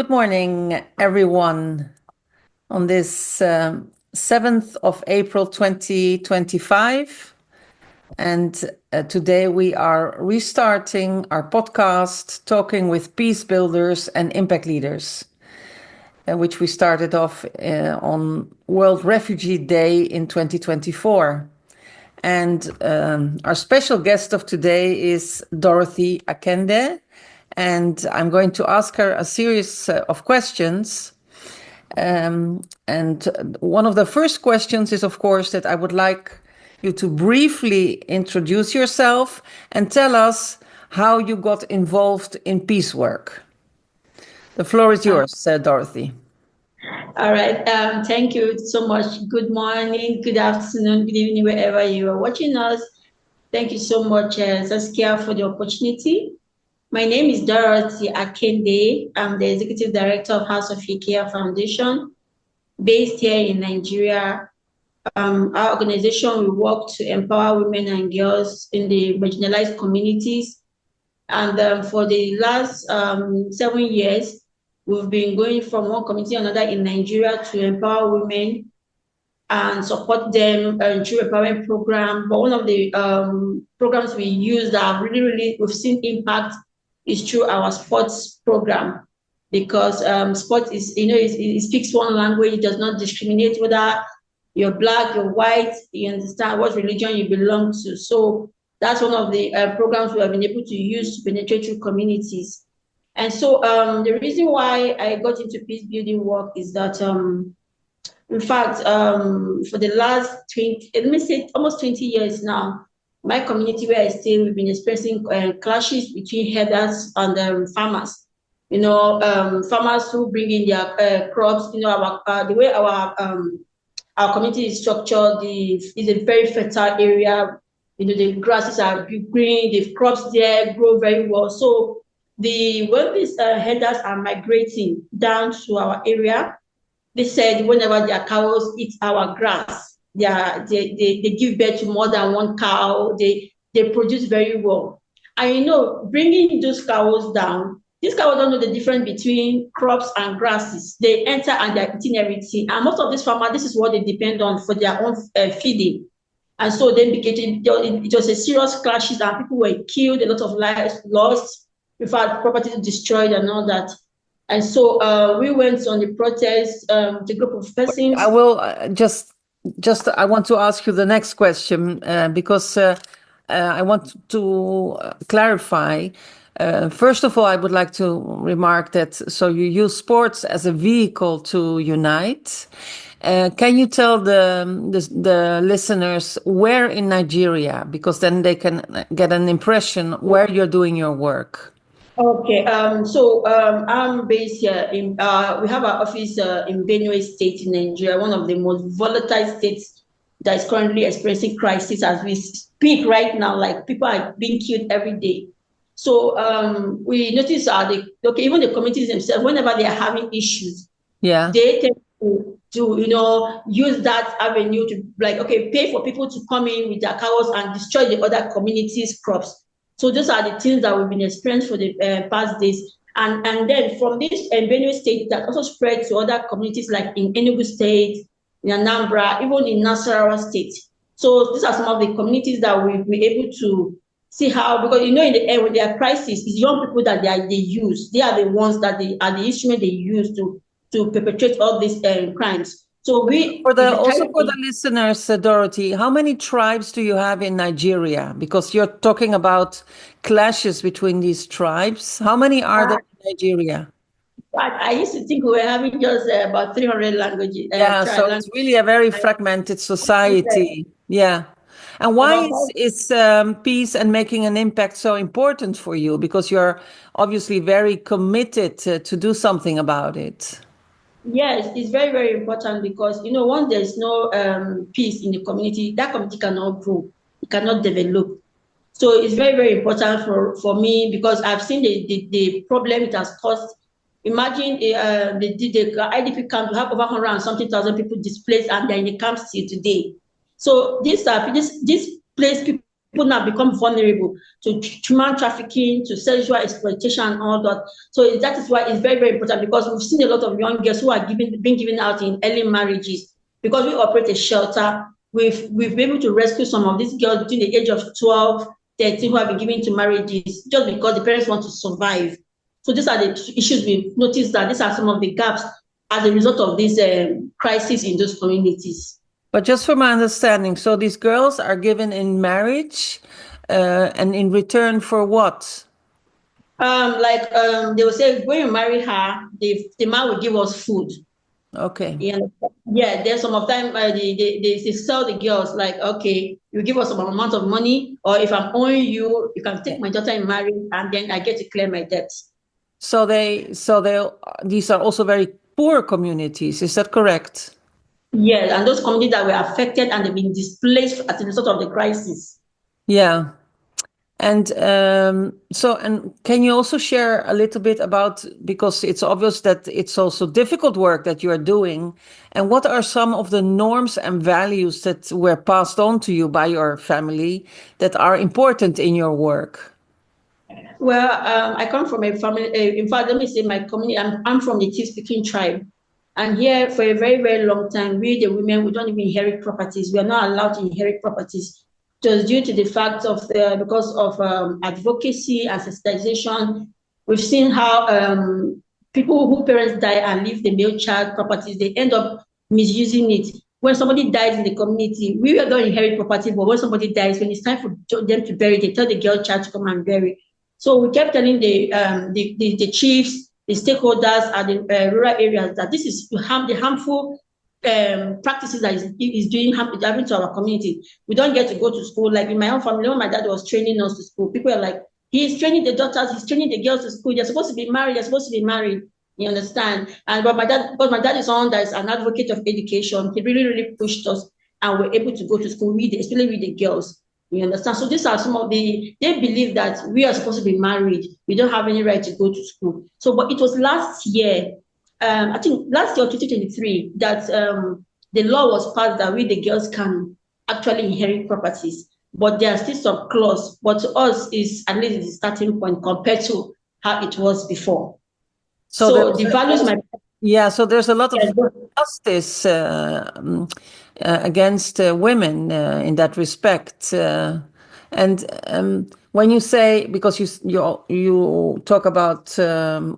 Good morning, everyone, on this 7th of April 2025. And today we are restarting our podcast, Talking with Peacebuilders and Impact Leaders, which we started off on World Refugee Day in 2024. And our special guest of today is Dorothy Akende. And I'm going to ask her a series of questions. And one of the first questions is, of course, that I would like you to briefly introduce yourself and tell us how you got involved in peace work. The floor is yours, Dorothy. All right. Thank you so much. Good morning, good afternoon, good evening, wherever you are watching us. Thank you so much, Saskia, for the opportunity. My name is Dorothy Akende. I'm the Executive Director of House of Ikea Foundation, based here in Nigeria. Our organization, we work to empower women and girls in the marginalized communities. And for the last 7 years, we've been going from one community to another in Nigeria to empower women and support them through a empowerment program. But one of the programs we use that we've seen impact is through our sports program, because sport is, it speaks one language. It does not discriminate whether you're Black, you're white, you understand what religion you belong to. So that's one of the programs we have been able to use to penetrate through communities. And so the reason why I got into peace building work is that, in fact, for the last almost 20 years now, my community where I stay, we've been experiencing clashes between herders and farmers. Farmers who bring in their crops. The way our community is structured is a very fertile area. The grasses are green, the crops there grow very well. So when these herders are migrating down to our area, they said whenever their cows eat our grass, they give birth to more than one cow. They produce very well. And bringing those cows down, these cows don't know the difference between crops and grasses. They enter and they're eating everything. And most of these farmers, this is what they depend on for their own feeding. And so then it was a serious clashes, and people were killed, a lot of lives lost, in fact, property destroyed and all that. And so we went on the protest, the group of persons. I will I want to ask you the next question because I want to clarify. First of all, I would like to remark that so you use sports as a vehicle to unite. Can you tell the listeners where in Nigeria, because then they can get an impression where you're doing your work? Okay, so I'm based here we have our office in Benue State in Nigeria, one of the most volatile states that is currently experiencing crisis as we speak right now. Like, people are being killed every day. So we notice even the communities themselves, whenever they are having issues, they tend to use that avenue to pay for people to come in with their cows and destroy the other communities' crops. So those are the things that we've been experiencing for the past days. And then from this Benue State, that also spread to other communities like in Enugu State, in Anambra, even in Nasarawa State. So these are some of the communities that we'll be able to see how, because in the end, when there are crises, it's young people that they use. They are the ones that are the instrument they use to perpetrate all these crimes. So for the listeners, Dorothy, how many tribes do you have in Nigeria? Because you're talking about clashes between these tribes. How many are there in Nigeria? I used to think we were having just about 300 languages. So it's really a very fragmented society. Yeah. And why is peace and making an impact so important for you? Because you're obviously very committed to do something about it. Yes, it's very, very important because, once there's no peace in the community, that community cannot grow, it cannot develop. So it's very, very important for me, because I've seen the problem it has caused. Imagine the IDP camp, to have over 100 and something thousand people displaced, and they're in the camps till today. So this place people people now become vulnerable to human trafficking, to sexual exploitation, and all that. So that is why it's very, very important, because we've seen a lot of young girls who are being given out in early marriages. Because we operate a shelter, we've been able to rescue some of these girls between the age of 12, 13 who have been given to marriages just because the parents want to survive. So these are the issues we've noticed, that these are some of the gaps as a result of this crisis in those communities. But just for my understanding, so these girls are given in marriage, and in return for what? They will say, when you marry her, the man will give us food. Okay. Yeah, there's some of them they sell the girls, like, okay, you give us some amount of money, or if I'm owing you, you can take my daughter in marriage, and then I get to clear my debts. So these are also very poor communities. Is that correct? Yes, and those communities that were affected and they've been displaced as a result of the crisis. Yeah. And and can you also share a little bit about, because it's obvious that it's also difficult work that you are doing, and what are some of the norms and values that were passed on to you by your family that are important in your work? Well, I come from a family, in fact, let me say my community, I'm from the Tea-speaking tribe. And here, for a very, very long time, we, the women, we don't even inherit properties. We are not allowed to inherit properties, just due to the fact of because of advocacy and sensitization. We've seen how people whose parents die and leave the male child properties, they end up misusing it. When somebody dies in the community, we don't inherit property, but when somebody dies, when it's time for them to bury, they tell the girl child to come and bury. So we kept telling the chiefs, the stakeholders at the rural areas, that this is the harmful practices that is doing happening to our community. We don't get to go to school. Like in my own family, when my dad was training us to school, people are like, he's training the daughters, he's training the girls to school. They're supposed to be married. They're supposed to be married. You understand? And but my dad is someone that is an advocate of education. He really, really pushed us, and we're able to go to school, especially with the girls. You understand? So these are some of they believe that we are supposed to be married. We don't have any right to go to school. So, but it was last year, I think last year, 2023, that the law was passed that we, the girls, can actually inherit properties. But there are still some clause, but to us is at least the starting point compared to how it was before. So the values might... Yeah, so there's a lot of justice against women in that respect. And when you say, because you talk about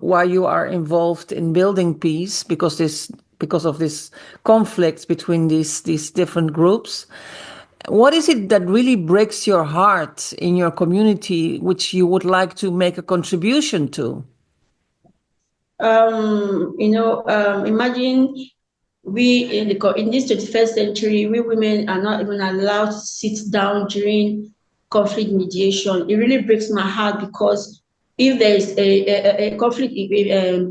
why you are involved in building peace, because of this conflict between these different groups, what is it that really breaks your heart in your community, which you would like to make a contribution to? Imagine we in this 21st century, we women are not even allowed to sit down during conflict mediation. It really breaks my heart, because if there is a conflict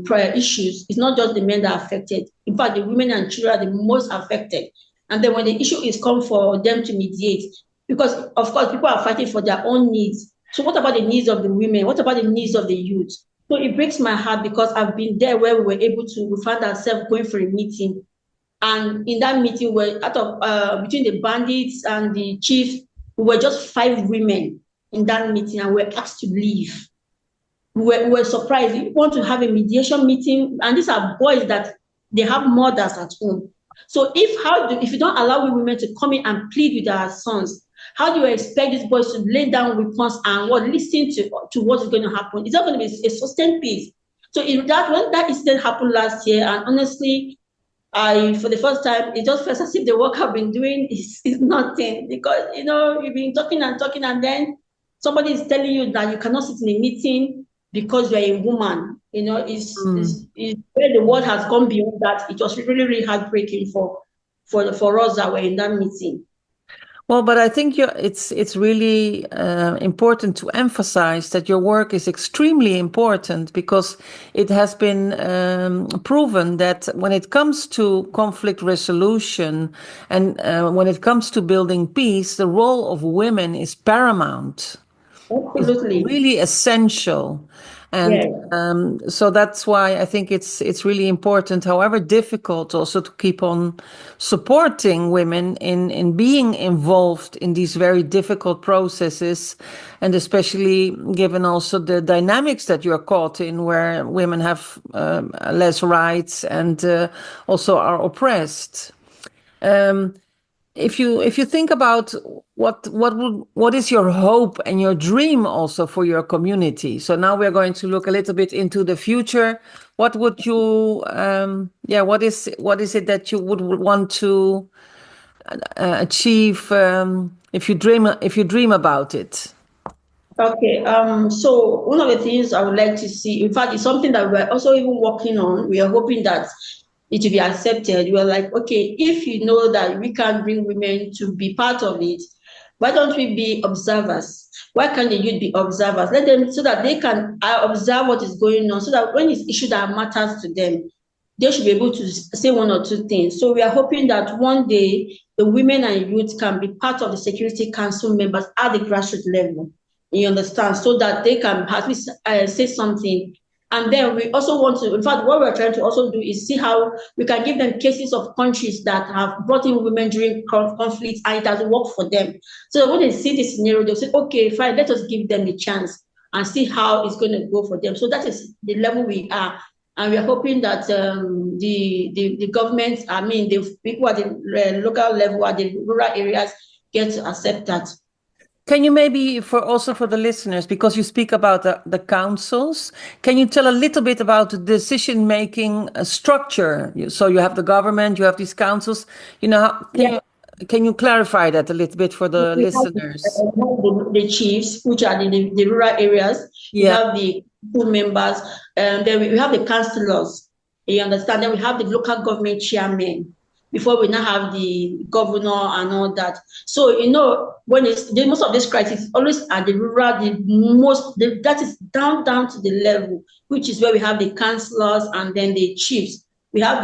prior issues, it's not just the men that are affected. In fact, the women and children are the most affected. And then when the issue is come for them to mediate, because of course people are fighting for their own needs. So what about the needs of the women? What about the needs of the youth? So it breaks my heart, because I've been there where we found ourselves going for a meeting. And in that meeting, between the bandits and the chief, we were just 5 women in that meeting, and we were asked to leave. We were surprised. We want to have a mediation meeting, and these are boys that they have mothers at home. So if you don't allow women to come in and plead with our sons, how do you expect these boys to lay down weapons and listen to what is going to happen? It's not going to be a sustained peace. So when that incident happened last year, and honestly, for the first time, it just felt as if the work I've been doing is nothing, because you've been talking and talking, and then somebody is telling you that you cannot sit in a meeting because you're a woman. It's where the world has gone beyond that. It was really, really heartbreaking for us that were in that meeting. Well, but I think it's really important to emphasize that your work is extremely important, because it has been proven that when it comes to conflict resolution and when it comes to building peace, the role of women is paramount. Absolutely. It's really essential. And so that's why I think it's really important, however difficult, also to keep on supporting women in being involved in these very difficult processes, and especially given also the dynamics that you're caught in, where women have less rights and also are oppressed. If you think about what is your hope and your dream also for your community. So now we're going to look a little bit into the future. What would you what is it that you would want to achieve, if you dream about it? Okay, so one of the things I would like to see, in fact, it's something that we're also even working on. We are hoping that it will be accepted. We're like, okay, if you know that we can bring women to be part of it, why don't we be observers? Why can't the youth be observers? Let them, so that they can observe what is going on, so that when it's issue that matters to them, they should be able to say one or two things. So we are hoping that one day the women and youth can be part of the Security Council members at the grassroots level. You understand? So that they can at least say something. And then we also want to, in fact, what we're trying to also do is see how we can give them cases of countries that have brought in women during conflicts and it has worked for them. So when they see this scenario, they'll say, okay, fine, let us give them a chance and see how it's going to go for them. So that is the level we are. And we are hoping that the government, I mean, the people at the local level, at the rural areas, get to accept that. Can you maybe, for the listeners, because you speak about the councils, can you tell a little bit about the decision-making structure? So you have the government, you have these councils. Can you clarify that a little bit for the listeners? The chiefs, which are the rural areas. We have the full members, and then we have the councillors. You understand? Then we have the local government chairman. Before we now have the governor and all that. So when it's most of this crisis always at the rural, that is down to the level, which is where we have the councillors and then the chiefs. We have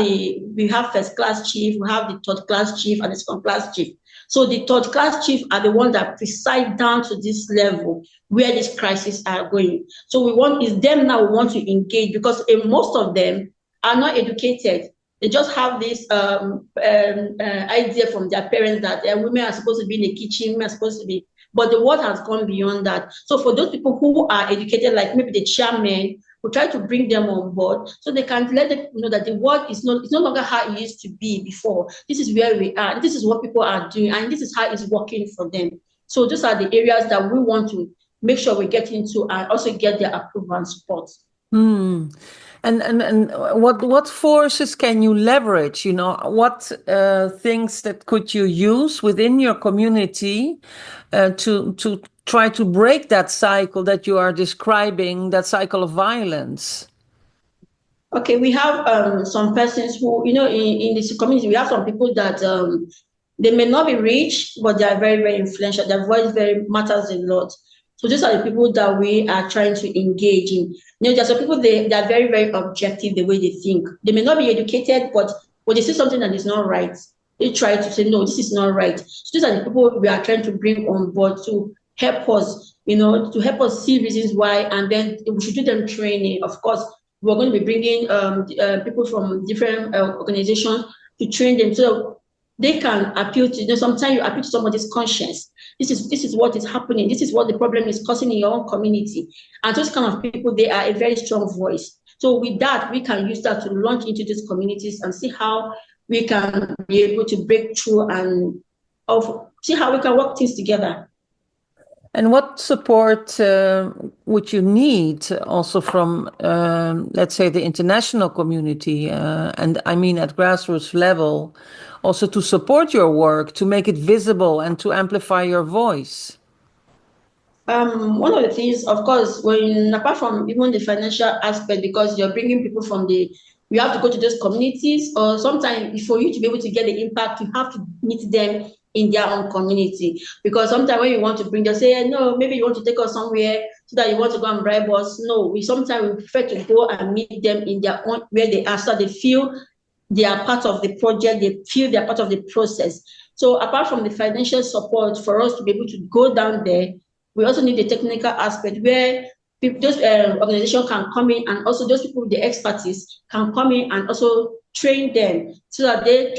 first class chief, we have the third class chief and the second class chief. So the third class chief are the ones that preside down to this level where these crises are going. So we want to engage, because most of them are not educated. They just have this idea from their parents that women are supposed to be in the kitchen, women are supposed to be, but the world has gone beyond that. So for those people who are educated, like maybe the chairman, we try to bring them on board so they can let them know that the world is no longer how it used to be before. This is where we are. This is what people are doing, and this is how it's working for them. So those are the areas that we want to make sure we get into and also get their approval and support. And what forces can you leverage? What things that could you use within your community to try to break that cycle that you are describing, that cycle of violence? Okay, we have some persons who, in this community, we have some people that they may not be rich, but they are very, very influential. Their voice matters a lot. So these are the people that we are trying to engage in. There are some people, they are very, very objective the way they think. They may not be educated, but when they see something that is not right, they try to say, no, this is not right. So these are the people we are trying to bring on board to help us, to help us see reasons why, and then we should do them training. Of course, we're going to be bringing people from different organizations to train them so they can appeal to, sometimes you appeal to somebody's conscience. This is what is happening. This is what the problem is causing in your own community. And those kind of people, they are a very strong voice. So with that, we can use that to launch into these communities and see how we can be able to break through and see how we can work things together. And what support would you need also from, let's say, the international community, and I mean at grassroots level, also to support your work, to make it visible and to amplify your voice? One of the things, of course, apart from even the financial aspect, because you're bringing people you have to go to those communities, or sometimes for you to be able to get the impact, you have to meet them in their own community. Because sometimes when you want to bring them, say, no, maybe you want to take us somewhere so that you want to go and bribe us. No, sometimes we prefer to go and meet them in their own, where they are, so they feel they are part of the project, they feel they are part of the process. So apart from the financial support for us to be able to go down there, we also need the technical aspect where those organizations can come in, and also those people with the expertise can come in and also train them, so that they,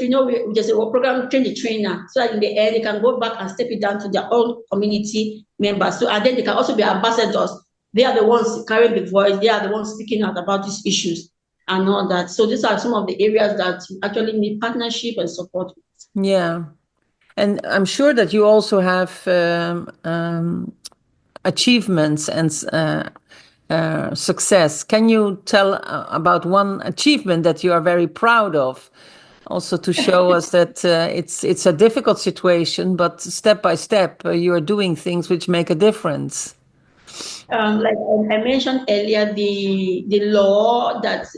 there's a program, train the trainer, so that in the end they can go back and step it down to their own community members. So, and then they can also be ambassadors. They are the ones carrying the voice. They are the ones speaking out about these issues and all that. So these are some of the areas that you actually need partnership and support. Yeah. And I'm sure that you also have achievements and success. Can you tell about one achievement that you are very proud of? Also to show us that it's a difficult situation, but step by step you are doing things which make a difference. Like I mentioned earlier, the law that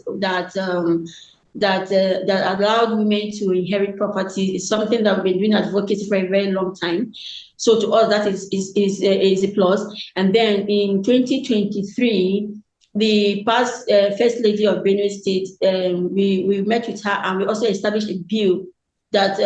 allowed women to inherit property is something that we've been doing advocacy for a very long time. So to us, that is a plus. And then in 2023, the past First Lady of Benue State, we met with her, and we also established a bill that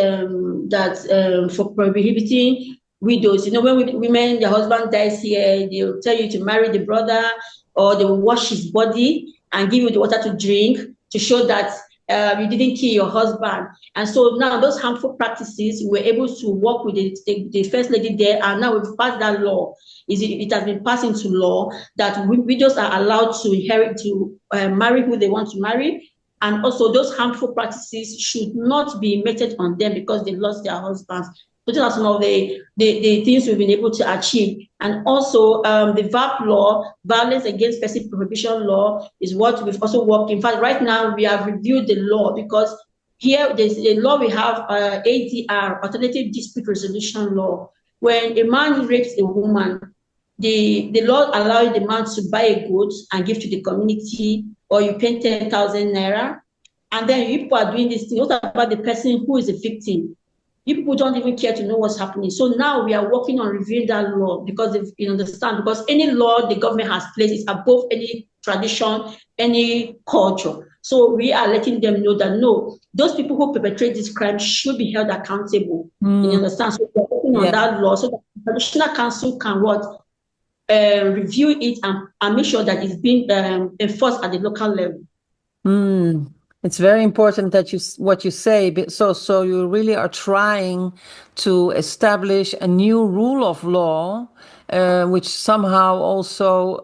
for prohibiting widows. When women, their husband dies here, they'll tell you to marry the brother, or they will wash his body and give you the water to drink to show that you didn't kill your husband. And so now those harmful practices, we were able to work with the First Lady there, and now we've passed that law. It has been passed into law that widows are allowed to inherit, to marry who they want to marry. And also those harmful practices should not be meted on them because they lost their husbands. So these are some of the things we've been able to achieve. And also the VAP law, Violence Against Person Prohibition law, is what we've also worked. In fact, right now we have reviewed the law, because here there's a law we have, ADR, Alternative Dispute Resolution Law. When a man rapes a woman, the law allows the man to buy a goat and give to the community, or you pay 10,000 naira. And then you people are doing this thing. What about the person who is a victim? You people don't even care to know what's happening. So now we are working on reviewing that law, because if you understand, because any law the government has placed is above any tradition, any culture. So we are letting them know that no, those people who perpetrate this crime should be held accountable. You understand? So we are working on that law, so that the traditional council can review it and make sure that it's being enforced at the local level. It's very important that what you say. So you really are trying to establish a new rule of law, which somehow also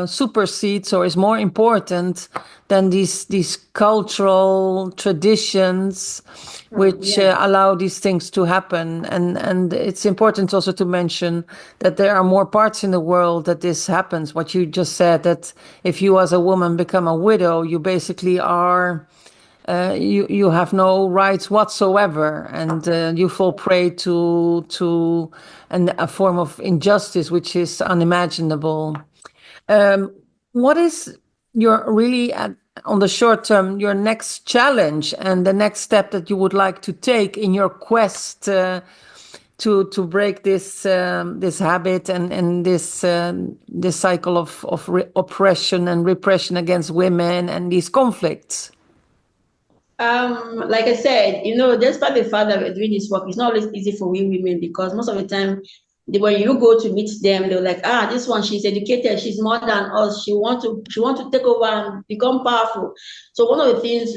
supersedes or is more important than these cultural traditions, which allow these things to happen. And it's important also to mention that there are more parts in the world that this happens. What you just said, that if you as a woman become a widow, you basically are, you have no rights whatsoever, and you fall prey to a form of injustice which is unimaginable. What is your really, on the short term, your next challenge and the next step that you would like to take in your quest to break this habit and this cycle of oppression and repression against women and these conflicts? Like I said, despite the fact that we're doing this work, it's not always easy for we women, because most of the time, when you go to meet them, they're like, this one, she's educated, she's more than us, she want to take over and become powerful. So one of the things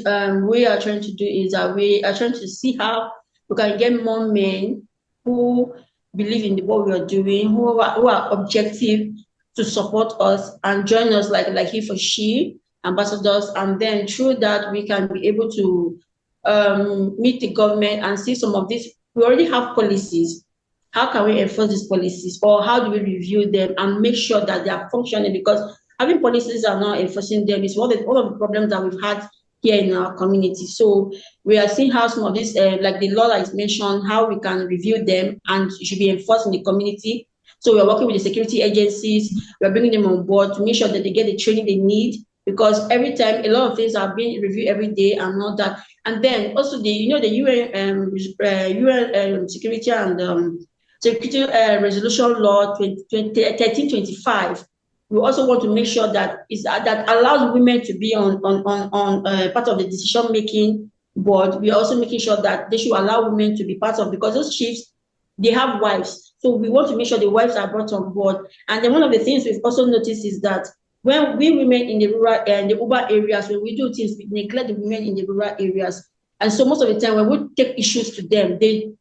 we are trying to do is that we are trying to see how we can get more men who believe in what we are doing, who are objective, to support us and join us, like he or she ambassadors, and then through that we can be able to meet the government and see some of these. We already have policies. How can we enforce these policies, or how do we review them and make sure that they are functioning? Because having policies and not enforcing them is one of the problems that we've had here in our community. So we are seeing how some of these, like the law that is mentioned, how we can review them and it should be enforced in the community. So we are working with the security agencies. We are bringing them on board to make sure that they get the training they need, because every time a lot of things are being reviewed every day and all that. And then also the UN security and security resolution law 1325. We also want to make sure that that allows women to be on part of the decision making board. We are also making sure that they should allow women to be part of, because those chiefs, they have wives. So we want to make sure the wives are brought on board. And then one of the things we've also noticed is that when we women in the rural and the urban areas, when we do things, we neglect the women in the rural areas. And so most of the time when we take issues to them, they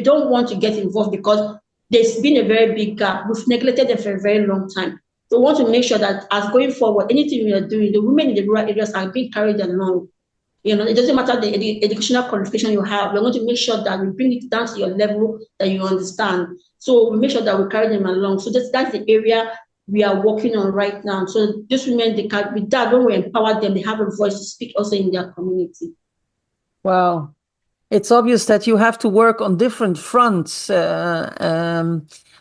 don't want to get involved because there's been a very big gap. We've neglected them for a very long time. So we want to make sure that as going forward, anything we are doing, the women in the rural areas are being carried along. It doesn't matter the educational qualification you have. We're going to make sure that we bring it down to your level that you understand. So we make sure that we carry them along. So that's the area we are working on right now. So these women, they can, with that, when we empower them, they have a voice to speak also in their community. Wow. It's obvious that you have to work on different fronts,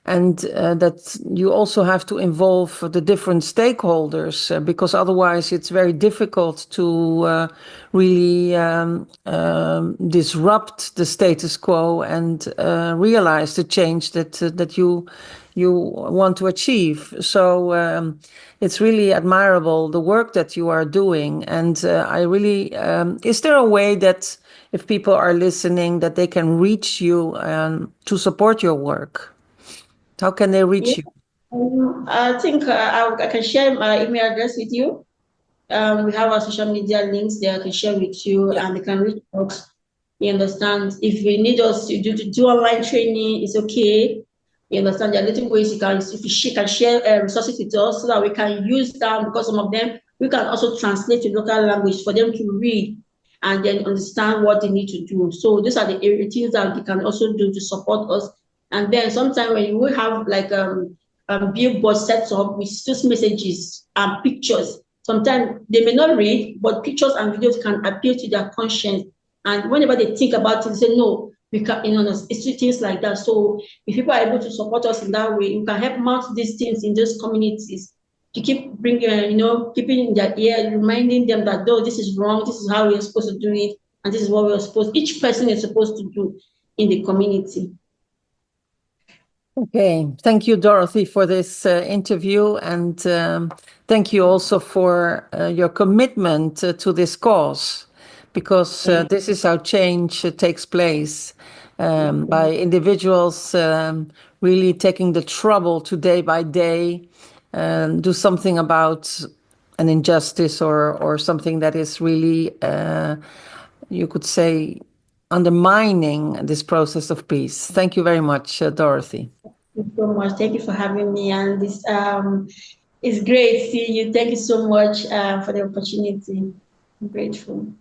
and that you also have to involve the different stakeholders, because otherwise it's very difficult to really disrupt the status quo and realize the change that you want to achieve. So it's really admirable, the work that you are doing. And I really, is there a way that if people are listening, that they can reach you to support your work? How can they reach you? I think I can share my email address with you. We have our social media links there I can share with you, and they can reach out. You understand? If you need us to do online training, it's okay. You understand? There are little ways you can, if you can share resources with us so that we can use them, because some of them we can also translate to local language for them to read and then understand what they need to do. So these are the things that they can also do to support us. And then sometimes when you will have like billboard set up with just messages and pictures, sometimes they may not read, but pictures and videos can appeal to their conscience. And whenever they think about it, they say, no, we can, it's things like that. So if people are able to support us in that way, we can help mount these things in those communities to keep bringing, keeping in their ear, reminding them that, though this is wrong, this is how we're supposed to do it, and this is what each person is supposed to do in the community. Okay, thank you, Dorothy, for this interview, and thank you also for your commitment to this cause, because this is how change takes place, by individuals really taking the trouble to day by day do something about an injustice or something that is really, you could say, undermining this process of peace. Thank you very much, Dorothy. Thank you so much. Thank you for having me. And this it's great seeing you. Thank you so much for the opportunity. I'm grateful.